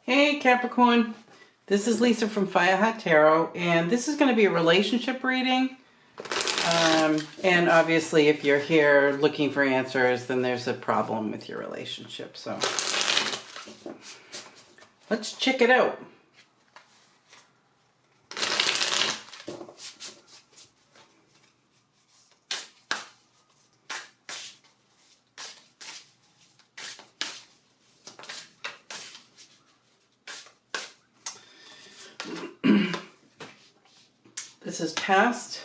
Hey Capricorn, this is Lisa from Fire Hot Tarot, and this is going to be a relationship reading. And obviously if you're here looking for answers, then there's a problem with your relationship. So let's check it out. This is past,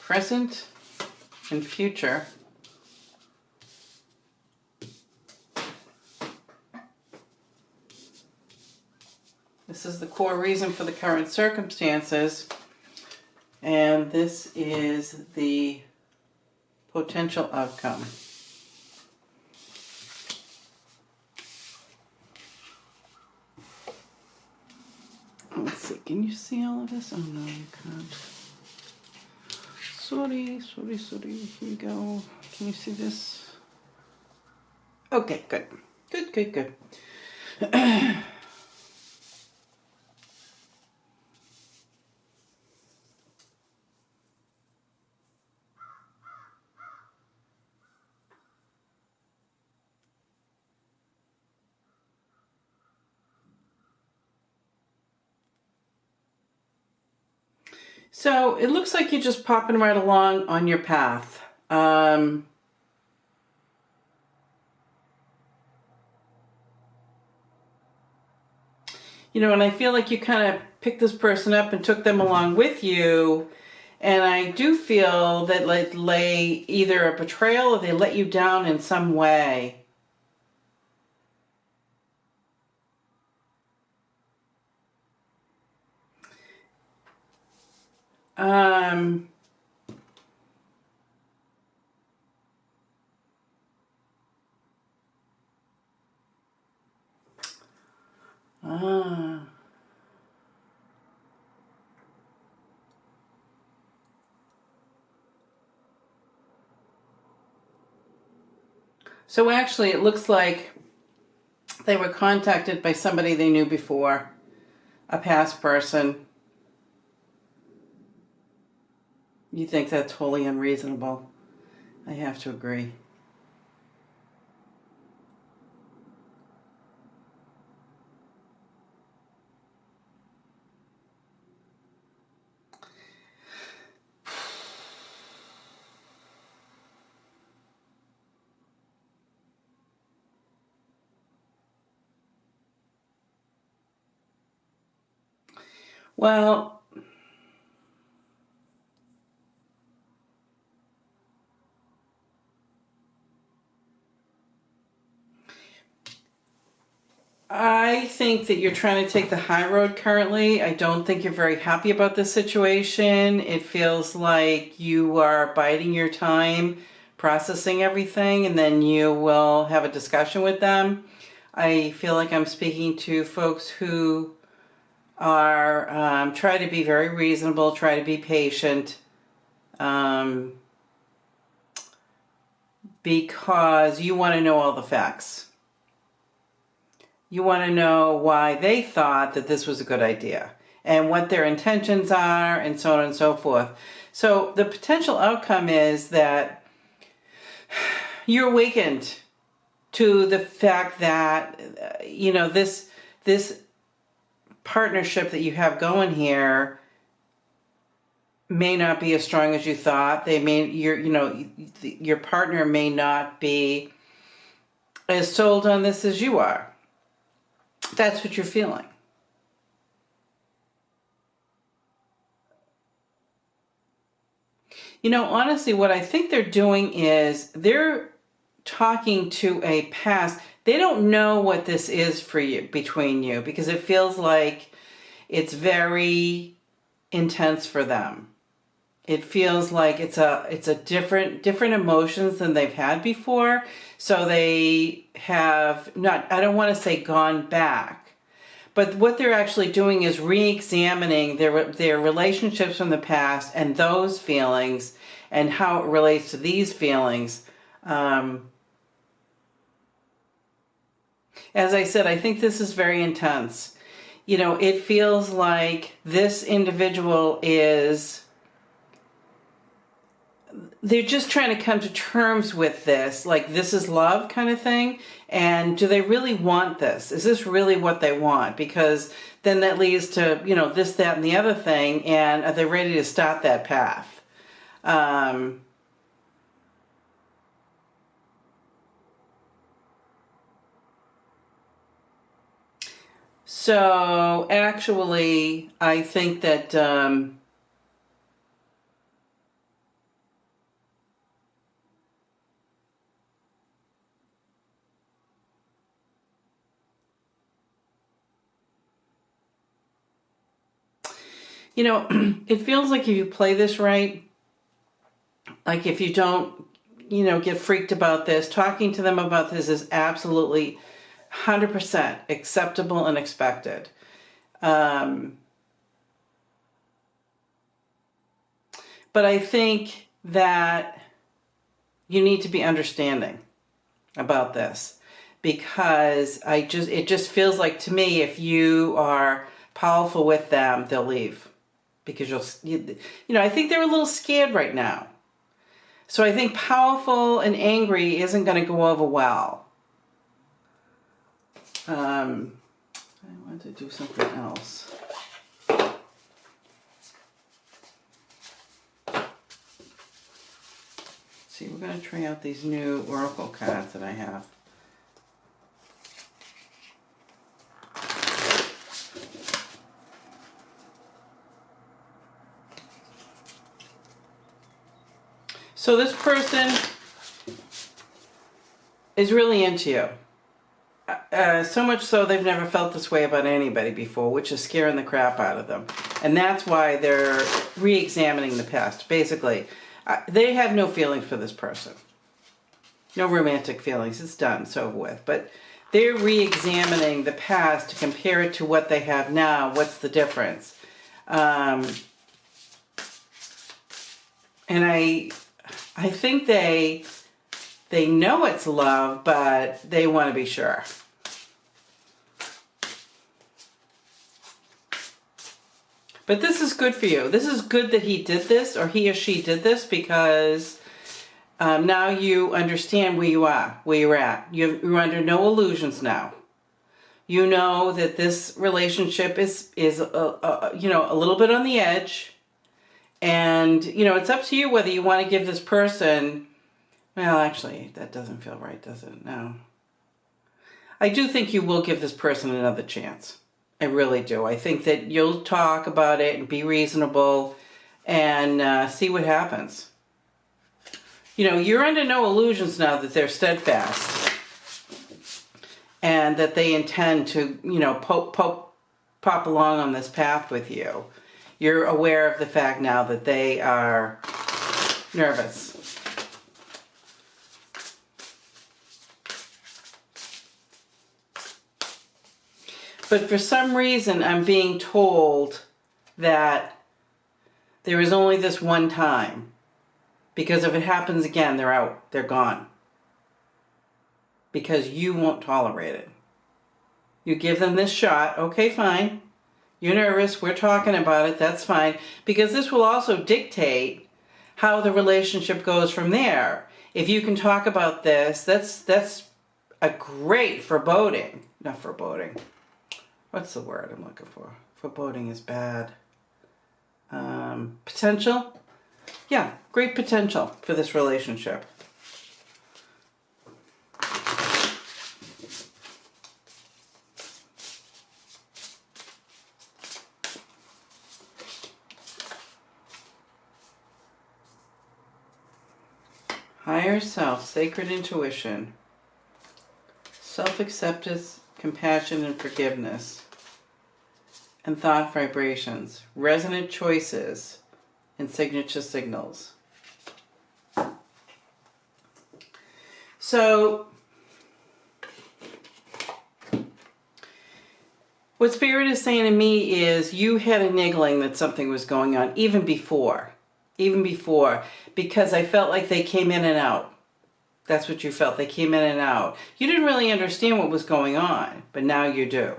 present, and future. This is the core reason for the current circumstances, and this is the potential outcome. Let's see, can you see all of this? Oh no, you can't. Sorry. Here we go. Can you see this? Okay, good. Good. So it looks like you're just popping right along on your path. And I feel like you kind of picked this person up and took them along with you. And I do feel that like lay either a betrayal or they let you down in some way. So actually it looks like they were contacted by somebody they knew before, a past person. You think that's wholly unreasonable. I have to agree. Well, I think that you're trying to take the high road currently. I don't think you're very happy about this situation. It feels like you are biding your time, processing everything, and then you will have a discussion with them. I feel like I'm speaking to folks who are try to be very reasonable, try to be patient, because you want to know all the facts. You want to know why they thought that this was a good idea and what their intentions are and so on and so forth. So the potential outcome is that you're awakened to the fact that, this partnership that you have going here may not be as strong as you thought. Your partner may not be as sold on this as you are. That's what you're feeling. Honestly, what I think they're doing is they're talking to a past. They don't know what this is for you, between you, because it feels like it's very intense for them. It feels like it's a different emotions than they've had before. So they have not, I don't want to say gone back, but what they're actually doing is re-examining their relationships from the past and those feelings and how it relates to these feelings. And As I said, I think this is very intense. You know, it feels like this individual they're just trying to come to terms with this, like this is love kind of thing. And do they really want this? Is this really what they want? Because then that leads to, you know, this, that, and the other thing. And are they ready to start that path? So actually, I think that you know, it feels like if you play this right, like if you don't, you know, get freaked about this, talking to them about this is absolutely 100% acceptable and expected. But I think that you need to be understanding about this, because it just feels like to me, if you are powerful with them, they'll leave, because you know, I think they're a little scared right now. So I think powerful and angry isn't going to go over well. I want to do something else. See, we're going to try out these new oracle cards that I have. So this person is really into you. So much so they've never felt this way about anybody before, which is scaring the crap out of them. And that's why they're re-examining the past. Basically, they have no feelings for this person. No romantic feelings. It's done. It's over with. But they're re-examining the past to compare it to what they have now. What's the difference? And I think they know it's love, but they want to be sure. But this is good for you. This is good that he did this, or he or she did this, because now you understand where you are, where you're at. You're under no illusions now. You know that this relationship is you know, a little bit on the edge. And, you know, it's up to you whether you want to give this person, well, actually, that doesn't feel right, does it? No. I do think you will give this person another chance. I really do. I think that you'll talk about it and be reasonable and see what happens. You know, you're under no illusions now that they're steadfast and that they intend to, you know, pop along on this path with you. You're aware of the fact now that they are nervous. But for some reason, I'm being told that there is only this one time. Because if it happens again, they're out. They're gone. Because you won't tolerate it. You give them this shot. Okay, fine. You're nervous. We're talking about it. That's fine. Because this will also dictate how the relationship goes from there. If you can talk about this, that's a great foreboding. Not foreboding. What's the word I'm looking for? Foreboding is bad. Potential? Yeah, great potential for this relationship. Higher self, sacred intuition, self-acceptance, compassion, and forgiveness, and thought vibrations, resonant choices, and signature signals. So, what Spirit is saying to me is you had a niggling that something was going on even before, because I felt like they came in and out. That's what you felt. They came in and out. You didn't really understand what was going on, but now you do.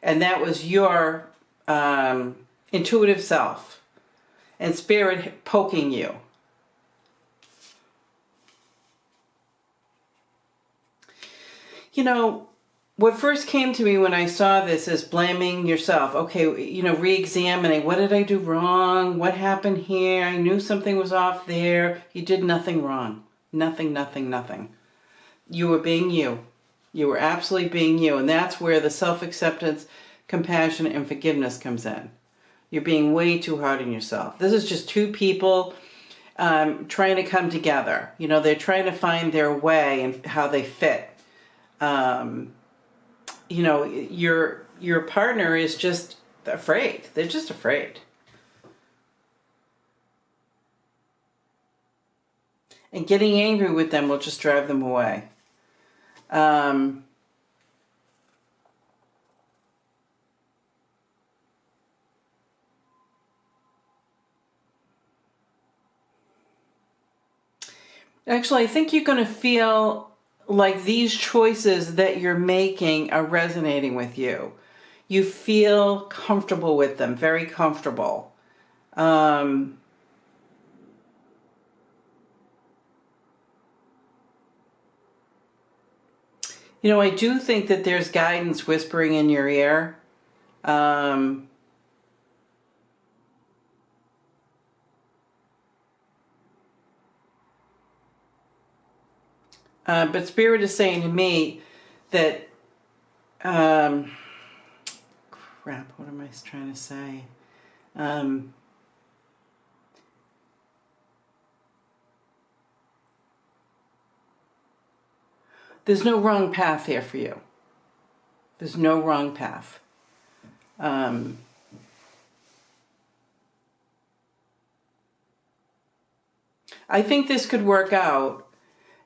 And that was your intuitive self and spirit poking you. You know, what first came to me when I saw this is blaming yourself. Okay, you know, re-examining. What did I do wrong? What happened here? I knew something was off there. You did nothing wrong. Nothing, nothing, nothing. You were being you. You were absolutely being you. And that's where the self-acceptance, compassion, and forgiveness comes in. You're being way too hard on yourself. This is just two people trying to come together. You know, they're trying to find their way and how they fit. You know, your partner is just afraid. They're just afraid. And getting angry with them will just drive them away. Actually, I think you're going to feel like these choices that you're making are resonating with you. You feel comfortable with them, very comfortable. You know, I do think that there's guidance whispering in your ear. But Spirit is saying to me that, crap, what am I trying to say? There's no wrong path here for you. There's no wrong path. I think this could work out.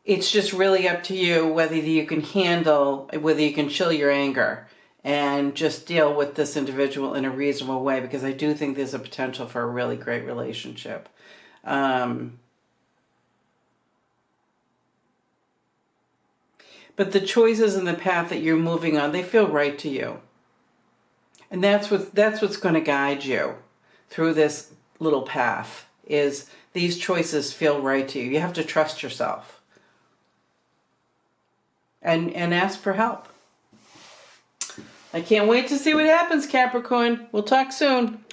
It's just really up to you whether you can handle, whether you can chill your anger and just deal with this individual in a reasonable way, because I do think there's a potential for a really great relationship. But the choices and the path that you're moving on, they feel right to you. And that's what's going to guide you through this little path, is these choices feel right to you. You have to trust yourself. And ask for help. I can't wait to see what happens, Capricorn. We'll talk soon.